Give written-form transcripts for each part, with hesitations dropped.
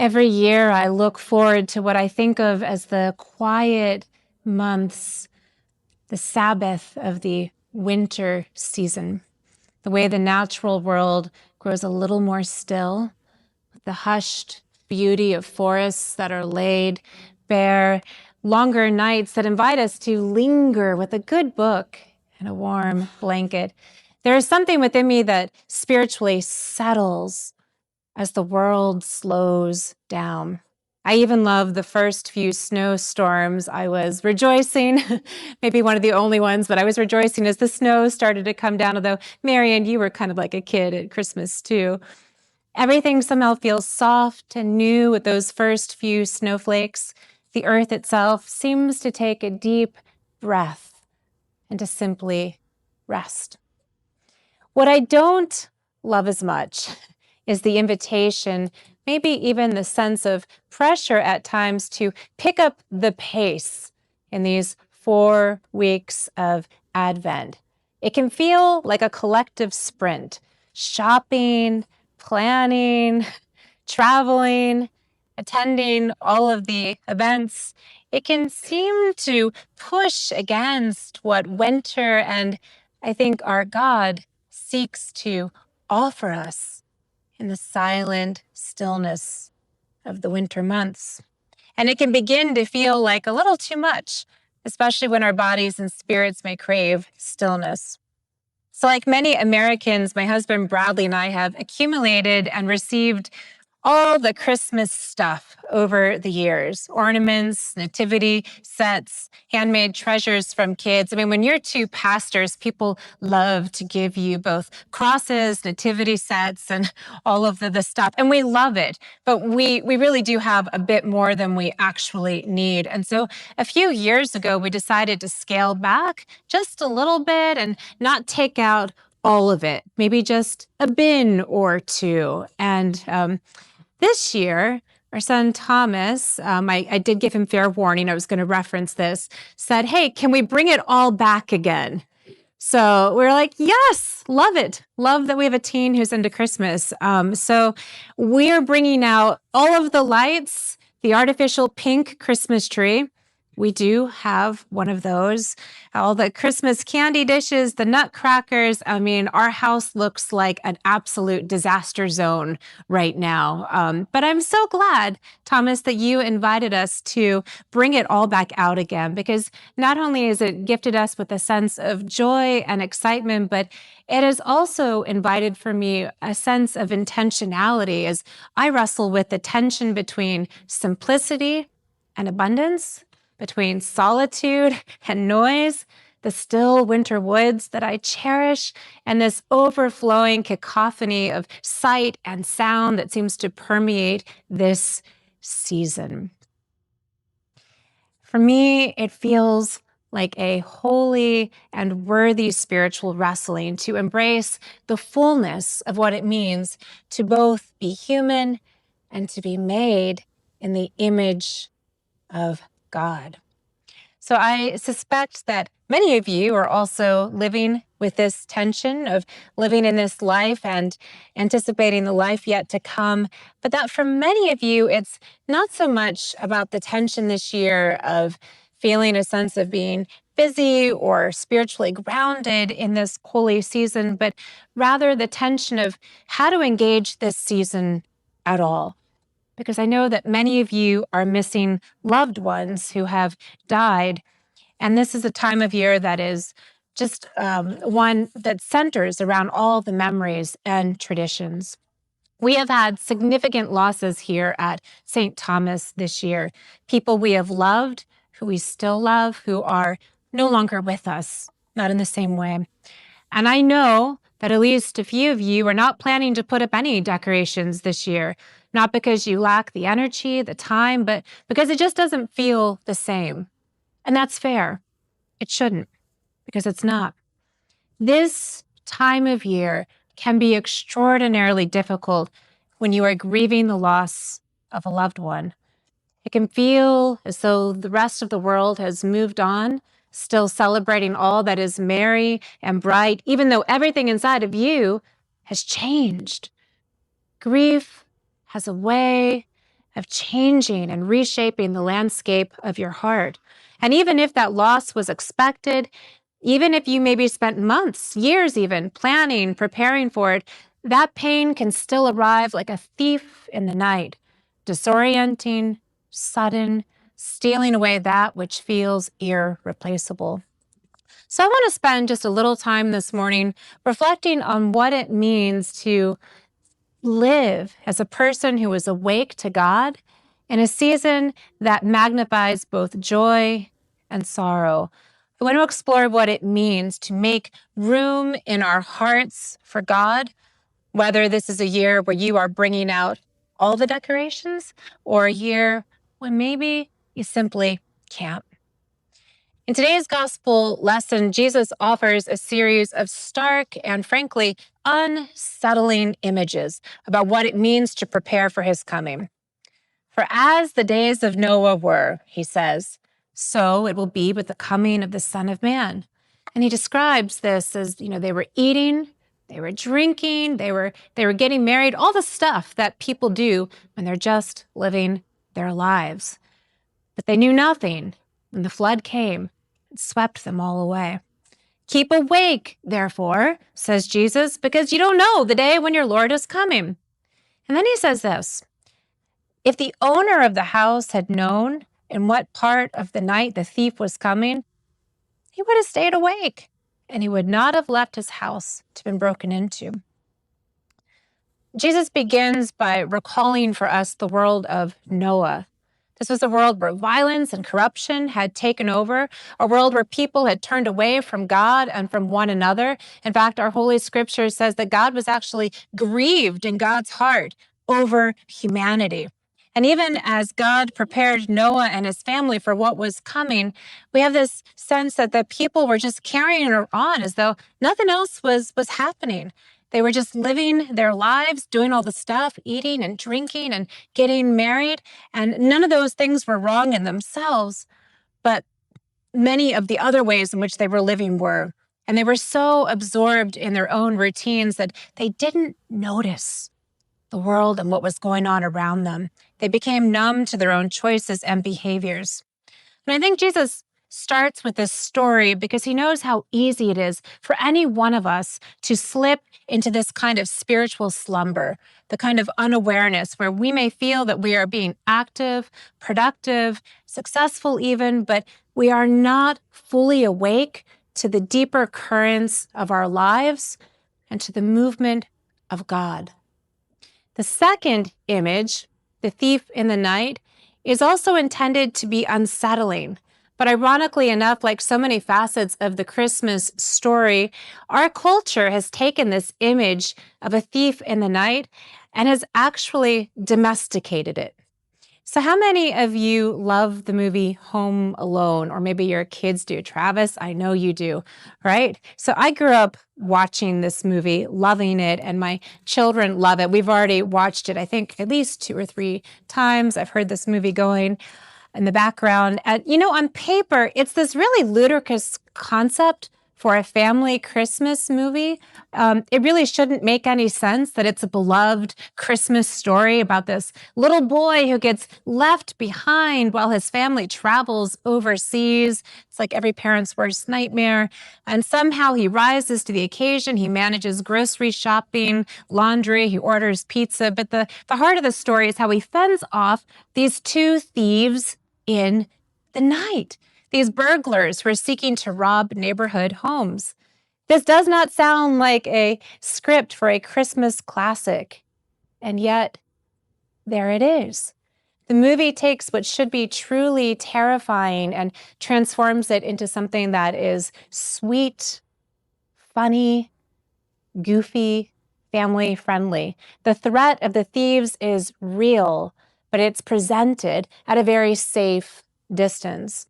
Every year I look forward to what I think of as the quiet months, the Sabbath of the winter season, the way the natural world grows a little more still, with the hushed beauty of forests that are laid bare, longer nights that invite us to linger with a good book and a warm blanket. There is something within me that spiritually settles as the world slows down. I even love the first few snowstorms. I was rejoicing, maybe one of the only ones, but I was rejoicing as the snow started to come down, although, Marian, you were kind of like a kid at Christmas too. Everything somehow feels soft and new with those first few snowflakes. The earth itself seems to take a deep breath and to simply rest. What I don't love as much is the invitation, maybe even the sense of pressure at times to pick up the pace in these 4 weeks of Advent. It can feel like a collective sprint, shopping, planning, traveling, attending all of the events. It can seem to push against what winter and I think our God seeks to offer us in the silent stillness of the winter months. And it can begin to feel like a little too much, especially when our bodies and spirits may crave stillness. So like many Americans, my husband Bradley and I have accumulated and received all the Christmas stuff over the years, ornaments, nativity sets, handmade treasures from kids. I mean, when you're 2 pastors, people love to give you both crosses, nativity sets, and all of the stuff. And we love it, but we really do have a bit more than we actually need. And so a few years ago, we decided to scale back just a little bit and not take out all of it, maybe just a bin or 2. And this year, our son Thomas, I did give him fair warning, I was going to reference this, said, hey, can we bring it all back again? So we're like, yes, love it. Love that we have a teen who's into Christmas. So we're bringing out all of the lights, the artificial pink Christmas tree. We do have one of those. All the Christmas candy dishes, the nutcrackers. I mean, our house looks like an absolute disaster zone right now. But I'm so glad, Thomas, that you invited us to bring it all back out again, because not only has it gifted us with a sense of joy and excitement, but it has also invited for me a sense of intentionality as I wrestle with the tension between simplicity and abundance, between solitude and noise, the still winter woods that I cherish, and this overflowing cacophony of sight and sound that seems to permeate this season. For me, it feels like a holy and worthy spiritual wrestling to embrace the fullness of what it means to both be human and to be made in the image of God. So I suspect that many of you are also living with this tension of living in this life and anticipating the life yet to come, but that for many of you, it's not so much about the tension this year of feeling a sense of being busy or spiritually grounded in this holy season, but rather the tension of how to engage this season at all. Because I know that many of you are missing loved ones who have died. And this is a time of year that is just one that centers around all the memories and traditions. We have had significant losses here at St. Thomas this year. People we have loved, who we still love, who are no longer with us, not in the same way. And I know that at least a few of you are not planning to put up any decorations this year, not because you lack the energy, the time, but because it just doesn't feel the same. And that's fair. It shouldn't, because it's not. This time of year can be extraordinarily difficult when you are grieving the loss of a loved one. It can feel as though the rest of the world has moved on, still celebrating all that is merry and bright, even though everything inside of you has changed. Grief has a way of changing and reshaping the landscape of your heart. And even if that loss was expected, even if you maybe spent months, years even, planning, preparing for it, that pain can still arrive like a thief in the night, disorienting, sudden, stealing away that which feels irreplaceable. So I want to spend just a little time this morning reflecting on what it means to live as a person who is awake to God in a season that magnifies both joy and sorrow. I want to explore what it means to make room in our hearts for God, whether this is a year where you are bringing out all the decorations or a year when maybe you simply can't. In today's gospel lesson, Jesus offers a series of stark and frankly unsettling images about what it means to prepare for his coming. For as the days of Noah were, he says, so it will be with the coming of the Son of Man. And he describes this as, they were eating, they were drinking, they were getting married, all the stuff that people do when they're just living their lives. But they knew nothing when the flood came and swept them all away. Keep awake, therefore, says Jesus, because you don't know the day when your Lord is coming. And then he says this, if the owner of the house had known in what part of the night the thief was coming, he would have stayed awake, and he would not have left his house to be broken into. Jesus begins by recalling for us the world of Noah. This was a world where violence and corruption had taken over, a world where people had turned away from God and from one another. In fact, our Holy Scripture says that God was actually grieved in God's heart over humanity. And even as God prepared Noah and his family for what was coming, we have this sense that the people were just carrying it on as though nothing else was happening. They were just living their lives, doing all the stuff, eating and drinking and getting married. And none of those things were wrong in themselves, but many of the other ways in which they were living were. And they were so absorbed in their own routines that they didn't notice the world and what was going on around them. They became numb to their own choices and behaviors. And I think Jesus starts with this story because he knows how easy it is for any one of us to slip into this kind of spiritual slumber, the kind of unawareness where we may feel that we are being active, productive, successful even, but we are not fully awake to the deeper currents of our lives and to the movement of God. The second image, the thief in the night, is also intended to be unsettling. But ironically enough, like so many facets of the Christmas story, our culture has taken this image of a thief in the night and has actually domesticated it. So how many of you love the movie Home Alone? Or maybe your kids do. Travis, I know you do, right? So I grew up watching this movie, loving it, and my children love it. We've already watched it, I think, at least 2 or 3 times. I've heard this movie going in the background. And, on paper, it's this really ludicrous concept for a family Christmas movie. It really shouldn't make any sense that it's a beloved Christmas story about this little boy who gets left behind while his family travels overseas. It's like every parent's worst nightmare. And somehow he rises to the occasion. He manages grocery shopping, laundry, he orders pizza. But the heart of the story is how he fends off these 2 thieves in the night. These burglars who are seeking to rob neighborhood homes. This does not sound like a script for a Christmas classic. And yet, there it is. The movie takes what should be truly terrifying and transforms it into something that is sweet, funny, goofy, family-friendly. The threat of the thieves is real, but it's presented at a very safe distance.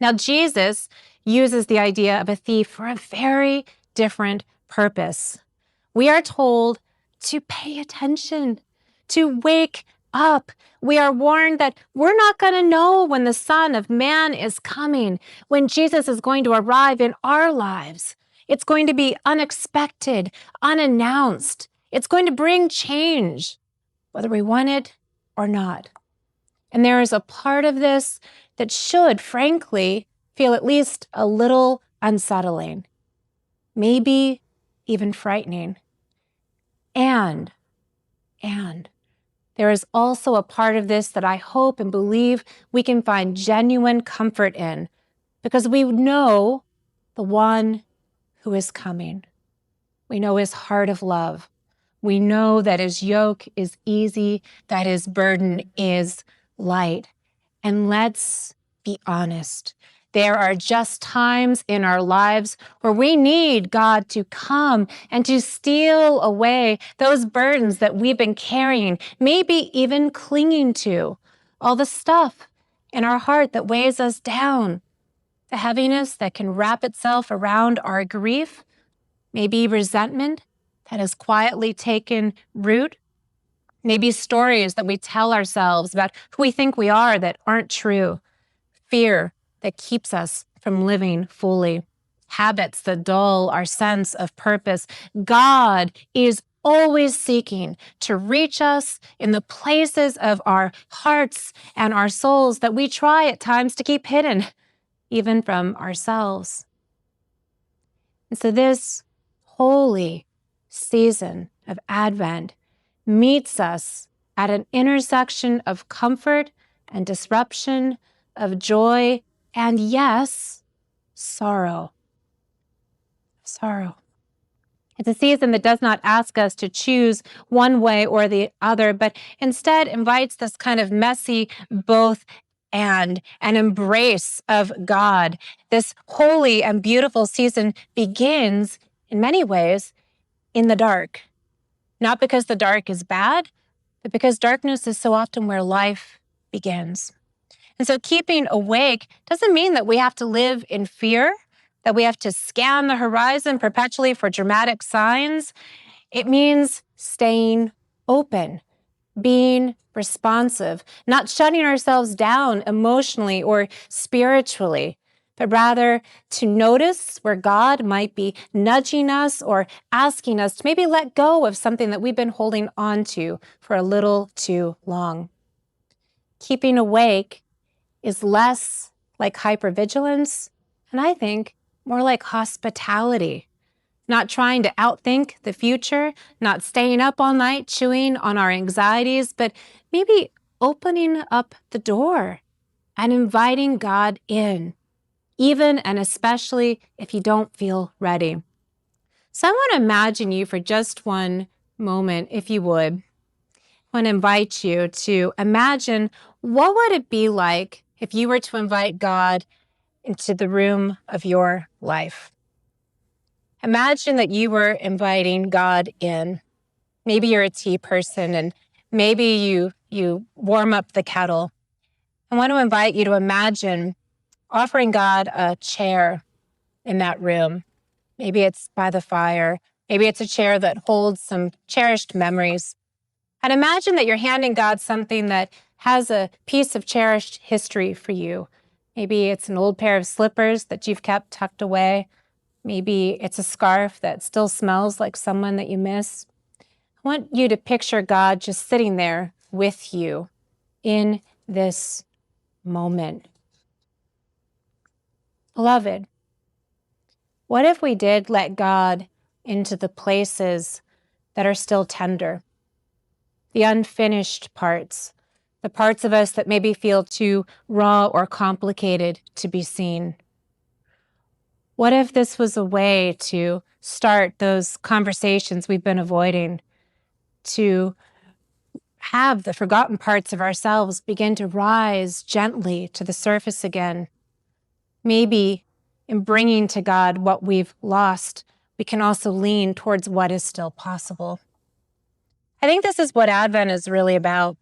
Now, Jesus uses the idea of a thief for a very different purpose. We are told to pay attention, to wake up. We are warned that we're not going to know when the Son of Man is coming, when Jesus is going to arrive in our lives. It's going to be unexpected, unannounced. It's going to bring change, whether we want it or not. And there is a part of this that should, frankly, feel at least a little unsettling, maybe even frightening. And there is also a part of this that I hope and believe we can find genuine comfort in, because we know the one who is coming. We know his heart of love. We know that his yoke is easy, that his burden is light. And let's be honest. There are just times in our lives where we need God to come and to steal away those burdens that we've been carrying, maybe even clinging to, all the stuff in our heart that weighs us down, the heaviness that can wrap itself around our grief, maybe resentment that has quietly taken root, maybe stories that we tell ourselves about who we think we are that aren't true, fear that keeps us from living fully, habits that dull our sense of purpose. God is always seeking to reach us in the places of our hearts and our souls that we try at times to keep hidden, even from ourselves. And so this holy season of Advent meets us at an intersection of comfort and disruption, of joy, and yes, sorrow. Sorrow. It's a season that does not ask us to choose one way or the other, but instead invites this kind of messy both and an embrace of God. This holy and beautiful season begins, in many ways, in the dark. Not because the dark is bad, but because darkness is so often where life begins. And so keeping awake doesn't mean that we have to live in fear, that we have to scan the horizon perpetually for dramatic signs. It means staying open, being responsive, not shutting ourselves down emotionally or spiritually, but rather to notice where God might be nudging us or asking us to maybe let go of something that we've been holding on to for a little too long. Keeping awake is less like hypervigilance, and I think more like hospitality. Not trying to outthink the future, not staying up all night chewing on our anxieties, but maybe opening up the door and inviting God in, even and especially if you don't feel ready. So I want to imagine you for just one moment, if you would. I want to invite you to imagine, what would it be like if you were to invite God into the room of your life? Imagine that you were inviting God in. Maybe you're a tea person and maybe you warm up the kettle. I want to invite you to imagine offering God a chair in that room. Maybe it's by the fire. Maybe it's a chair that holds some cherished memories. And imagine that you're handing God something that has a piece of cherished history for you. Maybe it's an old pair of slippers that you've kept tucked away. Maybe it's a scarf that still smells like someone that you miss. I want you to picture God just sitting there with you in this moment. Beloved, what if we did let God into the places that are still tender, the unfinished parts, the parts of us that maybe feel too raw or complicated to be seen? What if this was a way to start those conversations we've been avoiding, to have the forgotten parts of ourselves begin to rise gently to the surface again? Maybe in bringing to God what we've lost, we can also lean towards what is still possible. I think this is what Advent is really about,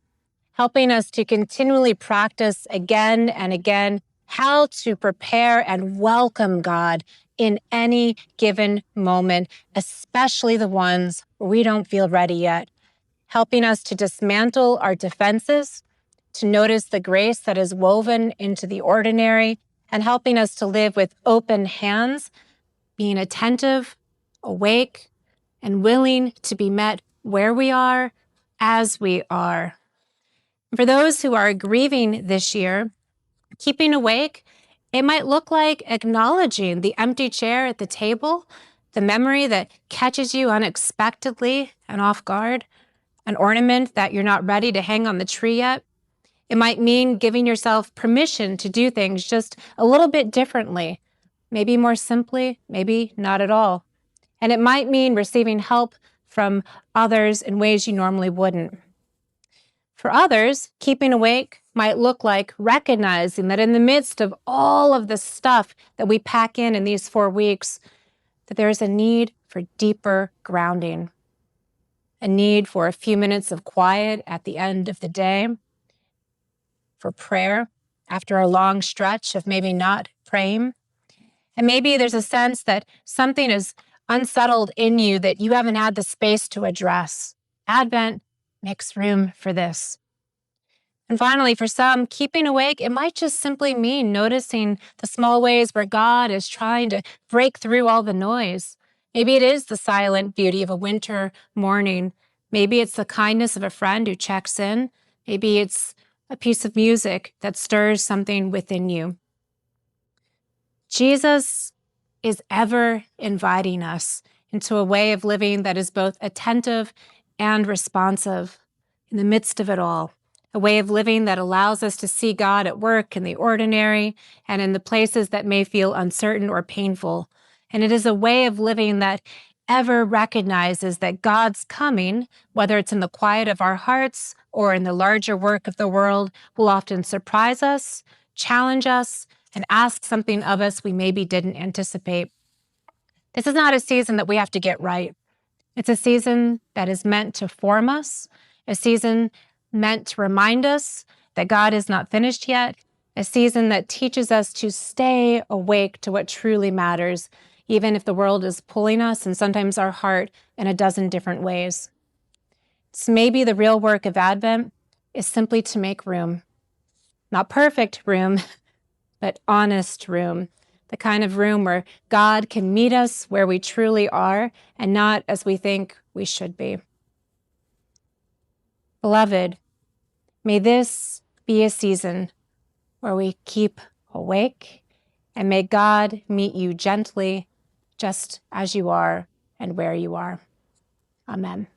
helping us to continually practice again and again how to prepare and welcome God in any given moment, especially the ones where we don't feel ready yet, helping us to dismantle our defenses, to notice the grace that is woven into the ordinary, and helping us to live with open hands, being attentive, awake, and willing to be met where we are, as we are. For those who are grieving this year, keeping awake, it might look like acknowledging the empty chair at the table, the memory that catches you unexpectedly and off guard, an ornament that you're not ready to hang on the tree yet. It might mean giving yourself permission to do things just a little bit differently, maybe more simply, maybe not at all. And it might mean receiving help from others in ways you normally wouldn't. For others, keeping awake might look like recognizing that in the midst of all of the stuff that we pack in these 4 weeks, that there is a need for deeper grounding, a need for a few minutes of quiet at the end of the day, for prayer after a long stretch of maybe not praying. And maybe there's a sense that something is unsettled in you that you haven't had the space to address. Advent makes room for this. And finally, for some, keeping awake, it might just simply mean noticing the small ways where God is trying to break through all the noise. Maybe it is the silent beauty of a winter morning. Maybe it's the kindness of a friend who checks in. Maybe it's a piece of music that stirs something within you. Jesus is ever inviting us into a way of living that is both attentive and responsive in the midst of it all. A way of living that allows us to see God at work in the ordinary and in the places that may feel uncertain or painful. And it is a way of living that ever recognizes that God's coming, whether it's in the quiet of our hearts or in the larger work of the world, will often surprise us, challenge us, and ask something of us we maybe didn't anticipate. This is not a season that we have to get right. It's a season that is meant to form us, a season meant to remind us that God is not finished yet, a season that teaches us to stay awake to what truly matters, even if the world is pulling us and sometimes our heart in a dozen different ways. So maybe the real work of Advent is simply to make room. Not perfect room, but honest room. The kind of room where God can meet us where we truly are and not as we think we should be. Beloved, may this be a season where we keep awake, and may God meet you gently just as you are and where you are. Amen.